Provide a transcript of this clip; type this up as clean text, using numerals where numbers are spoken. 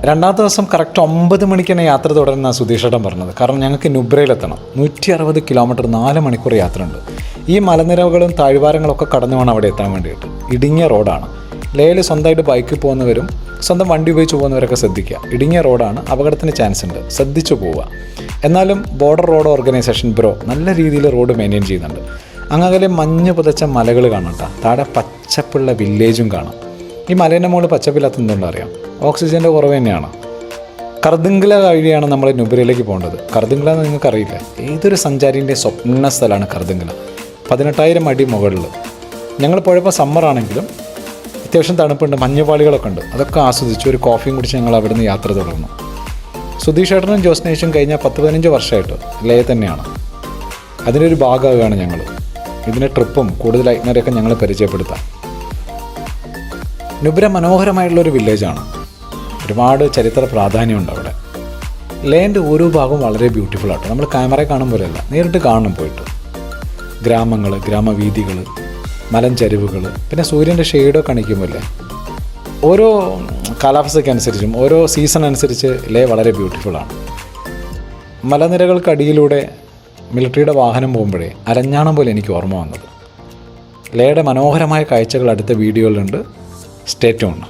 രണ്ടാമത്തെ ദിവസം കറക്റ്റ് 9 മണിക്കാണ് യാത്ര തുടരുന്ന സുധീഷേട്ടൻ പറഞ്ഞത്. കാരണം ഞങ്ങൾക്ക് നുബ്രയിലെത്തണം. 160 കിലോമീറ്റർ 4 മണിക്കൂർ യാത്രയുണ്ട്. ഈ മലനിരകളും താഴ്വാരങ്ങളൊക്കെ കടന്നു വേണം അവിടെ എത്താൻ വേണ്ടിയിട്ട്. ഇടുങ്ങിയ റോഡാണ്. ലേയിൽ സ്വന്തമായിട്ട് ബൈക്കിൽ പോകുന്നവരും സ്വന്തം വണ്ടി ഉപയോഗിച്ച് പോകുന്നവരൊക്കെ ശ്രദ്ധിക്കുക. ഇടുങ്ങിയ റോഡാണ്, അപകടത്തിന് ചാൻസ് ഉണ്ട്, ശ്രദ്ധിച്ചു പോവുക. എന്നാലും ബോർഡർ റോഡ് ഓർഗനൈസേഷൻ ബ്രോ നല്ല രീതിയിൽ റോഡ് മെയിൻറ്റെയിൻ ചെയ്യുന്നുണ്ട്. അങ്ങനെ മഞ്ഞ് പുതച്ച മലകൾ കാണാം കേട്ടോ. താഴെ പച്ചപ്പുള്ള വില്ലേജും കാണാം. ഈ മലേൻ്റെ മുകളിൽ പച്ചപ്പില്ലാത്തതുകൊണ്ടോ അറിയാം, ഓക്സിജൻ്റെ കുറവ് തന്നെയാണ്. കർദുംഗ്ല വഴിയാണ് നമ്മൾ നുബ്രയിലേക്ക് പോകേണ്ടത്. കർദുംഗ്ല എന്ന് നിങ്ങൾക്കറിയില്ല, ഏതൊരു സഞ്ചാരിൻ്റെ സ്വപ്ന സ്ഥലമാണ് കർദുംഗ്ല. 18,000 അടി മുകളിൽ. ഞങ്ങൾ പോയപ്പോൾ സമ്മറാണെങ്കിലും അത്യാവശ്യം തണുപ്പുണ്ട്, മഞ്ഞുപാളികളൊക്കെ ഉണ്ട്. അതൊക്കെ ആസ്വദിച്ച് ഒരു കോഫിയും കുടിച്ച് ഞങ്ങൾ അവിടെ നിന്ന് യാത്ര തുടർന്നു. സുധീഷ് ഏട്ടനും ജോസ്നേഷും കഴിഞ്ഞ 10-15 വർഷമായിട്ട് ലേ തന്നെയാണ്. അതിനൊരു ഭാഗമാകുകയാണ് ഞങ്ങൾ. ഇതിൻ്റെ ട്രിപ്പും കൂടുതൽ ഐറ്റ്നറിയൊക്കെ ഞങ്ങൾ പരിചയപ്പെടുത്താം. നുബ്ര മനോഹരമായിട്ടുള്ളൊരു വില്ലേജാണ്. ഒരുപാട് ചരിത്ര പ്രാധാന്യമുണ്ട് അവിടെ. ലേൻ്റെ ഓരോ ഭാഗവും വളരെ ബ്യൂട്ടിഫുൾ ആട്ടോ. നമ്മൾ ക്യാമറയിൽ കാണും പോലെയല്ല, നേരിട്ട് കാണണം പോയിട്ട്. ഗ്രാമങ്ങൾ, ഗ്രാമവീഥികൾ, മലഞ്ചരിവുകൾ, പിന്നെ സൂര്യൻ്റെ ഷെയ്ഡൊക്കെ കാണിക്കുമ്പോഴല്ലേ, ഓരോ കാലാവസ്ഥയ്ക്കനുസരിച്ചും ഓരോ സീസൺ അനുസരിച്ച് ലേ വളരെ ബ്യൂട്ടിഫുള്ളാണ്. മലനിരകൾക്കടിയിലൂടെ മിലിറ്ററിയുടെ വാഹനം പോകുമ്പോഴേ അരഞ്ഞാണം പോലെ എനിക്ക് ഓർമ്മ വന്നത്. ലേയുടെ മനോഹരമായ കാഴ്ചകൾ അടുത്ത വീഡിയോയിലുണ്ട്. Stay tuned.